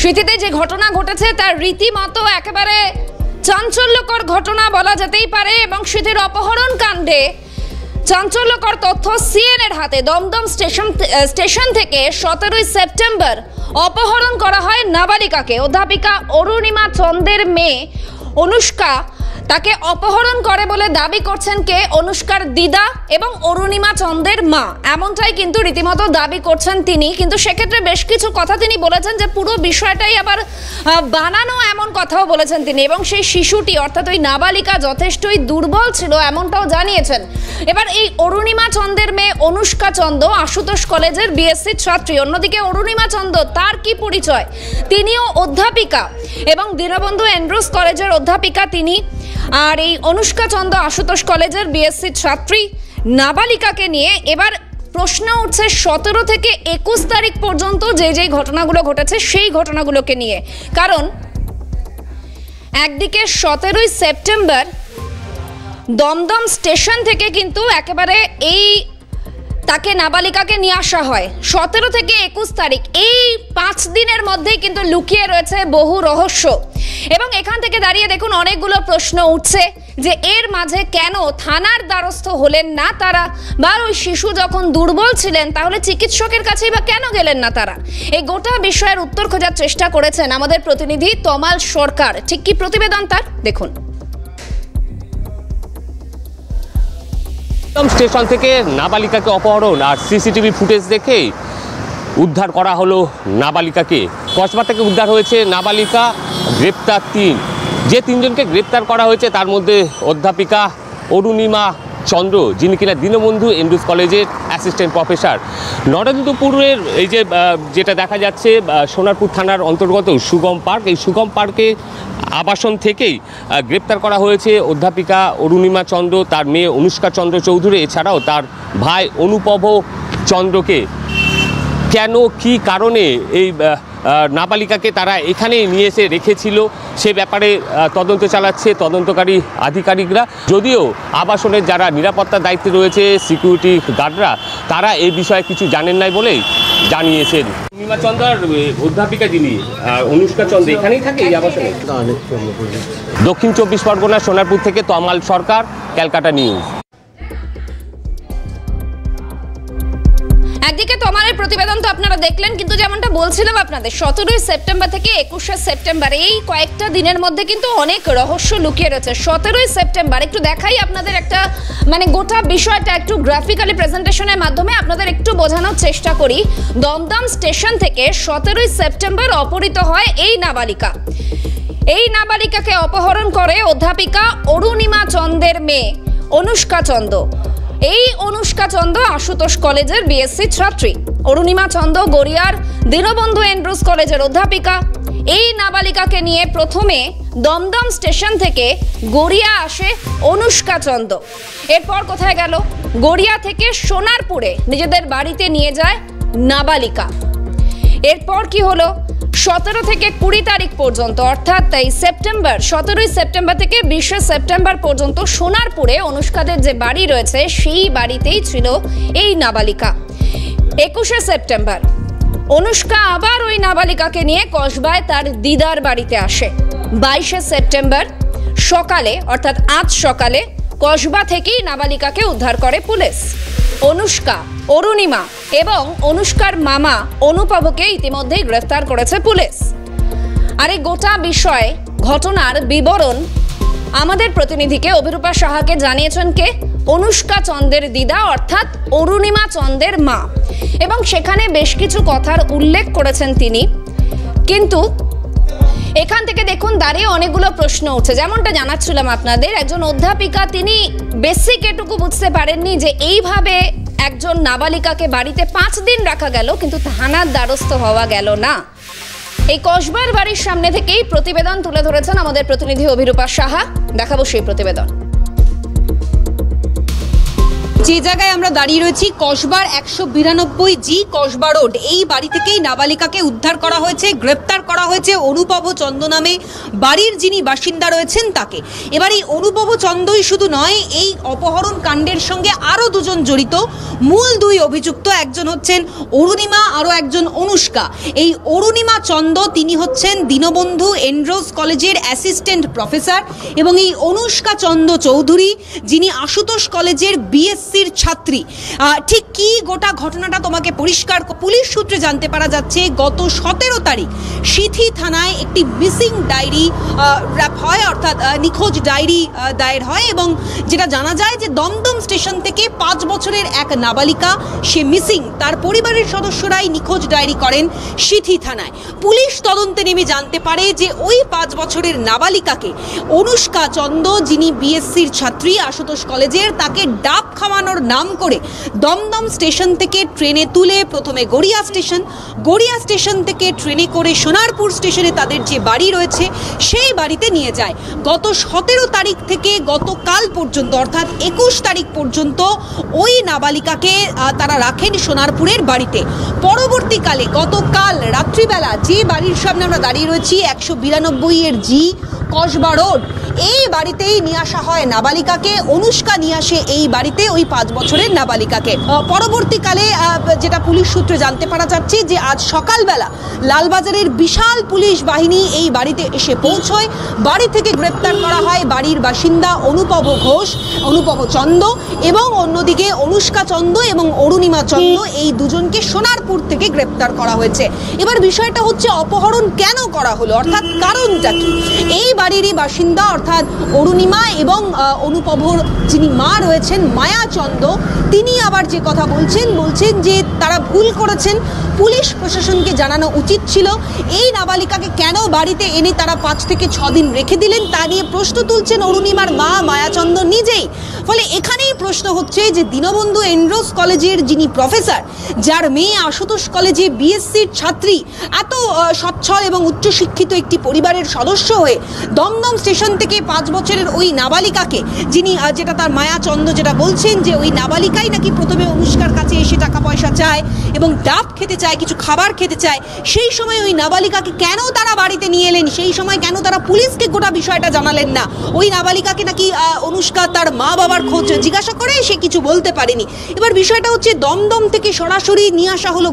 স্মৃতিতে যে ঘটনা ঘটেছে তার রীতিমতো একেবারে চাঞ্চল্যকর ঘটনা বলা যেতেই পারে এবং স্মৃতির অপহরণ কাণ্ডে চাঞ্চল্যকর তথ্য সিএনএর হাতে। দমদম স্টেশন থেকে 17 সেপ্টেম্বর অপহরণ করা হয় নাবালিকাকে। অধ্যাপিকা অরুণিমা চন্দের মেয়ে অনুষ্কা তাকে অপহরণ করে বলে দাবি করছেন কে? অনুষ্কার দিদা এবং অরুণিমা চন্দের মা, এমনটাই কিন্তু রীতিমতো দাবি করছেন তিনি। কিন্তু সেক্ষেত্রে বেশ কিছু কথা তিনি বলেছেন যে পুরো বিষয়টাই আবার বানানো, এমন কথাও বলেছেন তিনি। এবং সেই শিশুটি অর্থাৎ ওই নাবালিকা যথেষ্টই দুর্বল ছিল এমনটাও জানিয়েছেন। এবার এই অরুণিমা চন্দের মেয়ে অনুষ্কা চন্দ আশুতোষ কলেজের বিএসসি ছাত্রী। অন্যদিকে অরুণিমা চন্দ, তার কি পরিচয়? তিনিও অধ্যাপিকা এবং দীনবন্ধু এন্ড্রুস কলেজের অধ্যাপিকা তিনি। আর এই অনুষ্কা চন্দ আশুতোষ কলেজের বিএসসি ছাত্রী। নাবালিকাকে নিয়ে এবার প্রশ্ন উঠছে 17 থেকে 21 তারিখ পর্যন্ত যে ঘটনাগুলো ঘটেছে সেই ঘটনাগুলোকে নিয়ে। কারণ একদিকে 17 সেপ্টেম্বর দমদম স্টেশন থেকে কিন্তু একেবারে এই তাকে নাবালিকাকে নিয়ে আসা হয়। 17 থেকে 21 তারিখ এই 5 দিনের মধ্যেই কিন্তু লুকিয়ে রয়েছে বহু রহস্য। এবং এখান থেকে দাঁড়িয়ে দেখুন অনেকগুলো প্রশ্ন উঠছে যে এর মাঝে কেন থানার দ্বারস্থ হলেন না তারা, বা ওই শিশু যখন দুর্বল ছিলেন তাহলে চিকিৎসকের কাছেই বা কেন গেলেন না তারা? এই গোটা বিষয়ের উত্তর খোঁজার চেষ্টা করেছেন আমাদের প্রতিনিধি তমাল সরকার। ঠিক কি প্রতিবেদন তার, দেখুন। স্টেশন থেকে নাবালিকাকে অপহরণ আর সিসিটিভি ফুটেজ দেখে উদ্ধার করা হলো নাবালিকাকে। কসবা থেকে উদ্ধার হয়েছে নাবালিকা, গ্রেপ্তার 3। যে 3 জনকে গ্রেপ্তার করা হয়েছে তার মধ্যে অধ্যাপিকা অরুণিমা চন্দ্র, যিনি কিনা দীনবন্ধু এন্ড্রুস কলেজের অ্যাসিস্ট্যান্ট প্রফেসর। নরেন্দ্রপুরের এই যেটা দেখা যাচ্ছে সোনারপুর থানার অন্তর্গত সুগম পার্ক, এই সুগম পার্কে আবাসন থেকেই গ্রেপ্তার করা হয়েছে অধ্যাপিকা অরুণিমা চন্দ্র, তার মেয়ে অনুষ্কা চন্দ্র চৌধুরী, এছাড়াও তার ভাই অনুপভ চন্দ্রকে। কেন, কি কারণে এই নাবালিকাকে তারা এখানেই নিয়ে এসে রেখেছিল সে ব্যাপারে তদন্ত চালাচ্ছে তদন্তকারী আধিকারিকরা। যদিও আবাসনের যারা নিরাপত্তার দায়িত্বে রয়েছে সিকিউরিটি গার্ডরা, তারা এই বিষয়ে কিছু জানেন নাই বলেই জানিয়েছেন। অরুণিমা চন্দ্র অধ্যাপিকা যিনি অনুষ্কা চন্দ্র এখানেই থাকে এই আবাসনে। দক্ষিণ 24 পরগনা সোনারপুর থেকে তমাল সরকার, ক্যালকাটা নিউজ। একদিকে তমালের প্রতিবেদন তো আপনারা দেখলেন, কিন্তু যেমনটা বলছিলাম আপনাদের 17 সেপ্টেম্বর থেকে 21 সেপ্টেম্বর এই কয়েকটা দিনের মধ্যে কিন্তু অনেক রহস্য লুকিয়ে রয়েছে। 17 সেপ্টেম্বর একটু দেখাই আপনাদের, একটা মানে গোটা বিষয়টা একটু গ্রাফিক্যালি প্রেজেন্টেশনের মাধ্যমে আপনাদের একটু বোঝানোর চেষ্টা করি। দমদম স্টেশন থেকে 17 সেপ্টেম্বর অপহৃত হয় এই নাবালিকা। এই নাবালিকাকে অপহরণ করে অধ্যাপিকা অরুণিমা চন্দের মেয়ে অনুষ্কা চন্দ। এই অনুষ্কা চন্দ আশুতোষ কলেজের বিএসসি ছাত্রী। অরুণিমা চন্দ গড়িয়ার দীনবন্ধু এন্ড্রুস কলেজের অধ্যাপিকা। এই নাবালিকাকে নিয়ে প্রথমে দমদম স্টেশন থেকে গড়িয়া আসে অনুষ্কা চন্দ। এরপর কোথায় গেল? গড়িয়া থেকে সোনারপুরে নিজেদের বাড়িতে নিয়ে যায় নাবালিকা। এরপর কি হলো? 17 থেকে 20 তারিখ পর্যন্ত, অর্থাৎ এই সেপ্টেম্বর 17 সেপ্টেম্বর থেকে 20 সেপ্টেম্বর পর্যন্ত সোনারপুরে অনুষ্কাদের যে বাড়ি রয়েছে সেই বাড়িতেই ছিল এই নাবালিকা। 21 সেপ্টেম্বর অনুষ্কা আবার ওই নাবালিকাকে নিয়ে কসবায় তার দিদার বাড়িতে আসে। 22 সেপ্টেম্বর সকালে, অর্থাৎ আজ সকালে কসবা থেকেই নাবালিকাকে উদ্ধার করে পুলিশ। অনুষ্কা, অরুণিমা এবং অনুষ্কার মামা অনুপভকে ইতিমধ্যেই গ্রেফতার করেছে পুলিশ। আর এই গোটা বিষয়ে ঘটনার বিবরণ আমাদের প্রতিনিধিকে অভিরূপা সাহাকে জানিয়েছেন কে? অনুষ্কা চন্দের দিদা অর্থাৎ অরুণিমা চন্দের মা। এবং সেখানে বেশ কিছু কথার উল্লেখ করেছেন তিনি। কিন্তু এখান থেকে দেখুন দাঁড়িয়ে অনেকগুলো প্রশ্ন উঠছে। যেমনটা জানাচ্ছিলাম আপনাদের, একজন অধ্যাপিকা তিনি বেসিক এটুকু বুঝতে পারেননি যে এইভাবে একজন নাবালিকাকে বাড়িতে 5 দিন রাখা গেল কিন্তু থানার দ্বারস্থ হওয়া গেল না। এই কসবার বাড়ির সামনে থেকেই প্রতিবেদন তুলে ধরেছেন আমাদের প্রতিনিধি অভিরূপা সাহা। দেখাবো সেই প্রতিবেদন। যে জায়গায় আমরা দাঁড়িয়ে রয়েছি কসবার 192 জি কসবা রোড, এই বাড়ি থেকেই নাবালিকাকে উদ্ধার করা হয়েছে, গ্রেপ্তার করা হয়েছে অনুপভ চন্দ নামে বাড়ির যিনি বাসিন্দা রয়েছেন তাকে। এবার এই অনুপভ চন্দই শুধু নয়, এই অপহরণ কাণ্ডের সঙ্গে আরও দুজন জড়িত। মূল দুই অভিযুক্ত, একজন হচ্ছেন অরুণিমা, আরও একজন অনুষ্কা। এই অরুণিমা চন্দ তিনি হচ্ছেন দীনবন্ধু এন্ড্রোজ কলেজের অ্যাসিস্ট্যান্ট প্রফেসর, এবং এই অনুষ্কা চন্দ চৌধুরী যিনি আশুতোষ কলেজের বিএসসির ছাত্রী। ঠিক কি গোটা ঘটনাটা তোমাকে পরিষ্কার পুলিশ সূত্রে জানতে পারা যাচ্ছে, গত 17 তারিখ সিথি থানায় একটি মিসিং ডায়েরি হয়, অর্থাৎ নিখোঁজ ডায়েরি দায়ের হয়, এবং যেটা জানা যায় যে দমদম স্টেশন থেকে 5 বছরের এক নাবালিকা সে মিসিং, তার পরিবারের সদস্যরাই নিখোঁজ ডায়েরি করেন সিথি থানায়। পুলিশ তদন্তে নেমে জানতে পারে যে ওই 5 বছরের নাবালিকাকে অনুষ্কা চন্দ যিনি বিএসসির ছাত্রী আশুতোষ কলেজের, তাকে ডাব খাওয়ানোর নাম করে দমদম স্টেশন থেকে ট্রেনে তুলে প্রথমে গড়িয়া স্টেশন থেকে ট্রেনে করে সোনারপুর স্টেশনে তাদের যে বাড়ি রয়েছে সেই বাড়িতে নিয়ে যায়। গত 17 তারিখ থেকে গতকাল পর্যন্ত অর্থাৎ 21 তারিখ পর্যন্ত ওই নাবালিকাকে তারা রাখেন সোনারপুরের বাড়িতে। পরবর্তীকালে গতকাল রাত্রিবেলা যে বাড়ির সামনে আমরা দাঁড়িয়ে রয়েছি 192 জি কসবা রোড, এই বাড়িতেই নিয়ে আসা হয় নাবালিকাকে। অনুষ্কা নিয়ে আসে এই বাড়িতে ওই 5 বছরের নাবালিকাকে। পরবর্তীকালে যেটা পুলিশ সূত্রে জানতে পারা যাচ্ছে যে আজ সকালবেলা লালবাজারের বিশাল পুলিশ বাহিনী এই বাড়িতে এসে পৌঁছয়। বাড়ি থেকে গ্রেপ্তার করা হয় বাড়ির বাসিন্দা অনুপভ চন্দ, এবং অন্যদিকে অনুষ্কা চন্দ এবং অরুণিমা চন্দ, এই দুজনকে সোনারপুর থেকে গ্রেপ্তার করা হয়েছে। এবার বিষয়টা হচ্ছে অপহরণ কেন করা হলো, অর্থাৎ কারণটা কি। এই বাড়িরই বাসিন্দা অর্থাৎ অরুণিমা এবং অনুপভর যিনি মা রয়েছেন মায়া চন্দ, তিনি আবার যে কথা বলছেন যে তারা ভুল করেছেন, পুলিশ প্রশাসনকে জানানো উচিত ছিল। এই নাবালিকাকে কেন বাড়িতে এনে তারা 5 থেকে 6 দিন রেখে দিলেন তা নিয়ে প্রশ্ন তুলছেন অরুণিমার মা মায়াচন্দ নিজেই। ফলে এখানেই প্রশ্ন হচ্ছে যে দীনবন্ধু এন্ড্রোজ কলেজের যিনি প্রফেসর, যার মেয়ে আশুতোষ কলেজে বিএসসির ছাত্রী, এত সচ্ছল এবং উচ্চশিক্ষিত একটি পরিবারের সদস্য হয়ে দমদম স্টেশন থেকে 5 বছরের ওই নাবালিকাকে, যিনি যেটা তার মায়াচন্দ যেটা বলছেন যে ওই নাবালিকাই নাকি প্রথমে অনুষ্কার কাছে এসে টাকা পয়সা চায় এবং ডাব খেতে চায়, কিছু খাবার খেতে চায়, সেই সময় ওই নাবালিকাকে কেন তারা বাড়িতে নিয়ে এলেন, সেই সময় কেন তারা পুলিশকে গোটা বিষয়টা জানালেন না। ওই নাবালিকাকে নাকি অনুষ্কা তার মা বাবার খোঁজ জিজ্ঞাসা করে সে কিছু বলতে পারেনি। এবার বিষয়টা হচ্ছে দমদম থেকে সরাসরি নিয়ে আসা হলো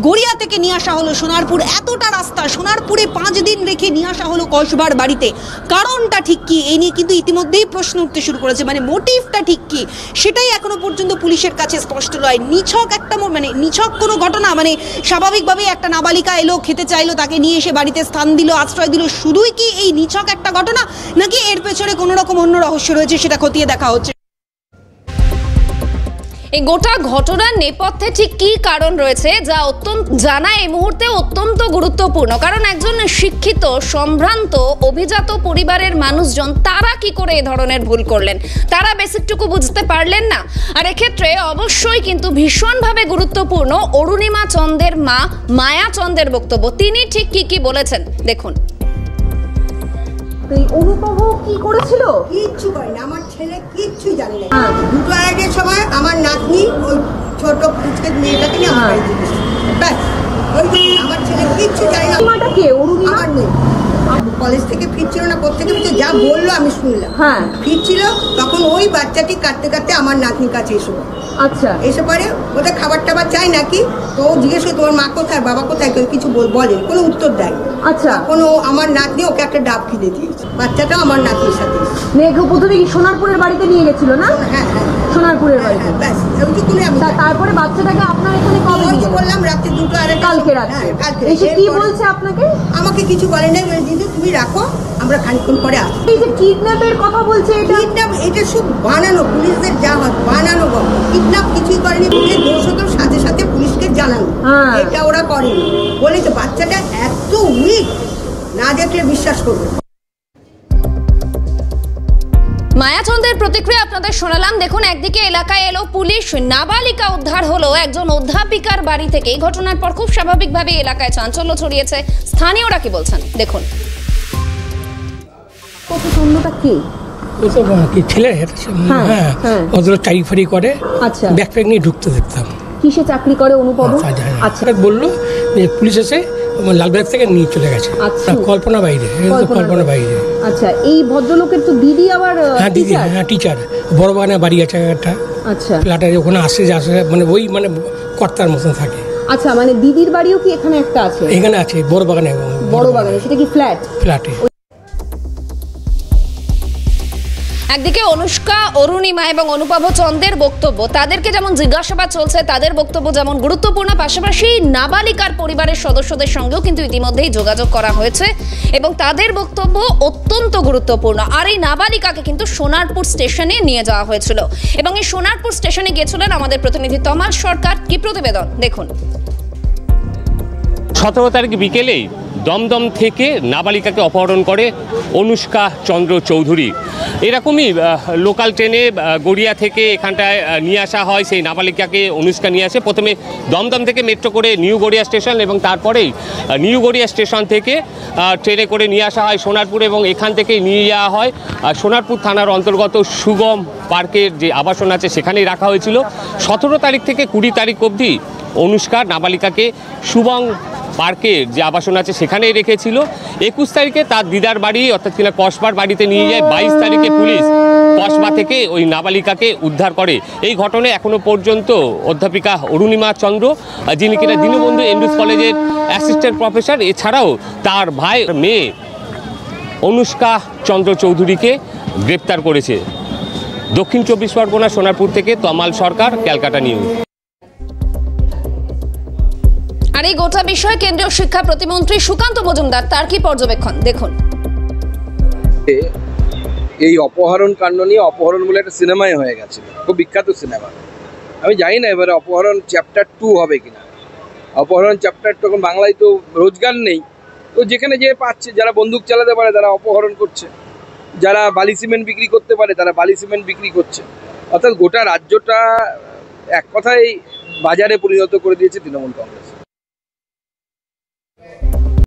গড়িয়া থেকে নিয়ে আসা হলো সোনারপুর, এতটা রাস্তা সোনারপুরে 5 দিন রেখে নিয়ে আসা হলো কসবার বাড়িতে। কারণটা ঠিক কি, এই নিয়ে কিন্তু ইতিমধ্যেই প্রশ্ন উঠতে শুরু করেছে, মানে মোটিভটা ঠিক কি সেটাই এখনো পর্যন্ত পুলিশের কাছে স্পষ্ট নয়। নিছক কোনো ঘটনা, মানে স্বাভাবিকভাবেই একটা নাবালিকা এলো, খেতে চাইলো, তাকে নিয়ে এসে বাড়িতে স্থান দিল, আশ্রয় দিল, শুধুই কি এই নিছক একটা ঘটনা, নাকি এর পেছনে কোনো রকম অন্য রহস্য রয়েছে সেটা খতিয়ে দেখা হচ্ছে। এই গোটা ঘটনার নেপথ্যে ঠিক কি কারণ রয়েছে যা জানা এই মুহূর্তে অত্যন্ত গুরুত্বপূর্ণ, কারণ একজন শিক্ষিত সম্ভ্রান্ত অভিজাত পরিবারের মানুষজন তারা কি করে এই ধরনের ভুল করলেন, তারা বেসিকটুকু বুঝতে পারলেন না। আর এক্ষেত্রে অবশ্যই কিন্তু ভীষণভাবে গুরুত্বপূর্ণ অরুণিমা চন্দের মা মায়া চন্দের বক্তব্য। তিনি ঠিক কি বলেছেন দেখুন। অনুপভ কি করেছিল? কিচ্ছু করেনি, আমার ছেলে কিচ্ছু জানে না। 2:30-এর সময় আমার নাতনি ওই ছোট পুচকে মেয়েটাকে নিয়ে আমার বাড়িতে গেছে, ব্যাস ওই আমার ছেলে কিচ্ছু জানে না। মাটা কে? অরুণিমা? আমার মেয়ে কলেজ থেকে ফিরছিল না, কোথেকে যা বললো আমি শুনলাম। হ্যাঁ, ফিরছিল তখন ওই বাচ্চাটি কাটতে আমার নাতনির কাছে এসো। আচ্ছা, এসে পরে ওদের খাবার টাবার চাই নাকি, তো ও জিজ্ঞেস করে তোমার মা কোথায় বাবা কোথায়, কেউ কিছু বলে কোনো উত্তর দেয়। আচ্ছা, তখন ও আমার নাতনি ওকে একটা ডাব কিনে দিয়েছে, বাচ্চাটাও আমার নাতনির সাথে। মেঘ প্রথমে কি সোনারপুরের বাড়িতে নিয়ে গেছিল না? হ্যাঁ, সোনারপুরের বাড়িতে। ব্যাস ওইটুকুনি। আমি তারপরে বাচ্চাটাকে আপনার এখানে কবে ওই যে বললাম রাত্রে 2:30 কালকে রাতে। এসে কি বলছে আপনাকে? আমাকে কিছু বলে নাই, দিদি তুমি রাখো আমরা খানিকক্ষণ পরে আসবো। এই যে কিডন্যাপের কথা বলছে, এটা সব বানানো, পুলিশদের যা হয় বানানো গল্প। কিডন্যাপ কিছুই করেনি, দোষকের সাথে সাথে পুলিশকে জানানো, এটা ওরা করেনি। বলেছে বাচ্চাটা এত উইক, না দেখলে বিশ্বাস করবে। মায়াচন্দের প্রতিক্রিয়া আপনাদের শোনালাম। দেখুন, একদিকে এলাকায় এলো পুলিশ, নাবালিকা উদ্ধার হলো একজন অধ্যাপিকার বাড়ি থেকে। এই ঘটনার পর খুব স্বাভাবিকভাবে এলাকায় চাঞ্চল্য ছড়িয়েছে। স্থানীয়রা কি বলছেন দেখুন। চন্দটা কে? ও তো কি ছেলে হ্যাঁ ওদের চাকরি ফাড়ি করে, আচ্ছা ব্যাকপ্যাক নিয়ে ঢুকতে দেখতাম। কিসে চাকরি করে অনুপম? আচ্ছা বললো যে পুলিশ এসে লালবাগ থেকে নিয়ে চলে গেছে। আচ্ছা কল্পনা বাইরে, কল্পনা বাইরে। আচ্ছা এই ভদ্রলোকের তো দিদি আবার হ্যাঁ দিদি, হ্যাঁ টিচার, বড় বাগানে বাড়ি আছে একটা। আচ্ছা ফ্ল্যাটে ওখানে আসে মানে ওই মানে কর্তার মতন থাকে। আচ্ছা মানে দিদির বাড়িও কি এখানে একটা আছে? এখানে আছে বড় বাগানে। বড় বাগানে, সেটা কি ফ্ল্যাট? ফ্ল্যাটে। একদিকে অনুষ্কা, অরুণিমা এবং অনুপম চন্দ্রের বক্তব্য, তাদেরকে যেমন জিজ্ঞাসাবাদ চলছে, তাদের বক্তব্য যেমন গুরুত্বপূর্ণ, পাশাপাশি নাবালিকার পরিবারের সদস্যদের সঙ্গেও কিন্তু ইতিমধ্যেই যোগাযোগ করা হয়েছে এবং তাদের বক্তব্য অত্যন্ত গুরুত্বপূর্ণ। আর এই নাবালিকাকে কিন্তু সোনারপুর স্টেশনে নিয়ে যাওয়া হয়েছিল এবং এই সোনারপুর স্টেশনে গিয়েছিলেন আমাদের প্রতিনিধি তমাল সরকার। কি প্রতিবেদন দেখুন। 17 তারিখ বিকেলেই দমদম থেকে নাবালিকাকে অপহরণ করে অনুষ্কা চন্দ্র চৌধুরী। এরকমই লোকাল ট্রেনে গড়িয়া থেকে এখানটায় নিয়ে আসা হয়। সেই নাবালিকাকে অনুষ্কা নিয়ে আসে প্রথমে দমদম থেকে মেট্রো করে নিউ গড়িয়া স্টেশন এবং তারপরেই নিউ গড়িয়া স্টেশন থেকে ট্রেনে করে নিয়ে আসা হয় সোনারপুর এবং এখান থেকেই নিয়ে যাওয়া হয় সোনারপুর থানার অন্তর্গত সুগম পার্কের যে আবাসন আছে সেখানেই রাখা হয়েছিল। 17 তারিখ থেকে 20 তারিখ অবধি অনুষ্কা নাবালিকাকে সুবং পার্কের যে আবাসন আছে সেখানেই রেখেছিল। 21 তারিখে তার দিদার বাড়ি অর্থাৎ কিনা কসবার বাড়িতে নিয়ে যায়। 22 তারিখে পুলিশ কসবা থেকে ওই নাবালিকাকে উদ্ধার করে। এই ঘটনায় এখনো পর্যন্ত অধ্যাপিকা অরুণিমা চন্দ্র, যিনি কিনা দীনবন্ধু এন্ড্রুজ কলেজের অ্যাসিস্ট্যান্ট প্রফেসর, এছাড়াও তার ভাই মেয়ে অনুষ্কা চন্দ্র চৌধুরীকে গ্রেপ্তার করেছে। দক্ষিণ 24 পরগনা সোনারপুর থেকে তমাল সরকার, ক্যালকাটা নিউজ। আর এই গোটা বিষয়ে কেন্দ্রীয় শিক্ষা প্রতিমন্ত্রী সুকান্ত মজুমদার তার কি পর্যবেক্ষণ দেখুন। এই অপহরণ কাণ্ড নিয়ে অপহরণ বলে একটা সিনেমাই হয়ে গেছে, খুব বিখ্যাত সিনেমা। আমি জানি না এবারে অপহরণ চ্যাপ্টার 2 হবে কিনা। অপহরণ চ্যাপ্টার 2 এখন বাংলায় তো রোজগার নেই, তো যেখানে যে পাচ্ছে, যারা বন্দুক চালাতে পারে তারা অপহরণ করছে, যারা বালি সিমেন্ট বিক্রি করতে পারে তারা বালি সিমেন্ট বিক্রি করছে। অর্থাৎ গোটা রাজ্যটা এক কথায় বাজারে পরিণত করে দিয়েছে তৃণমূল কংগ্রেস।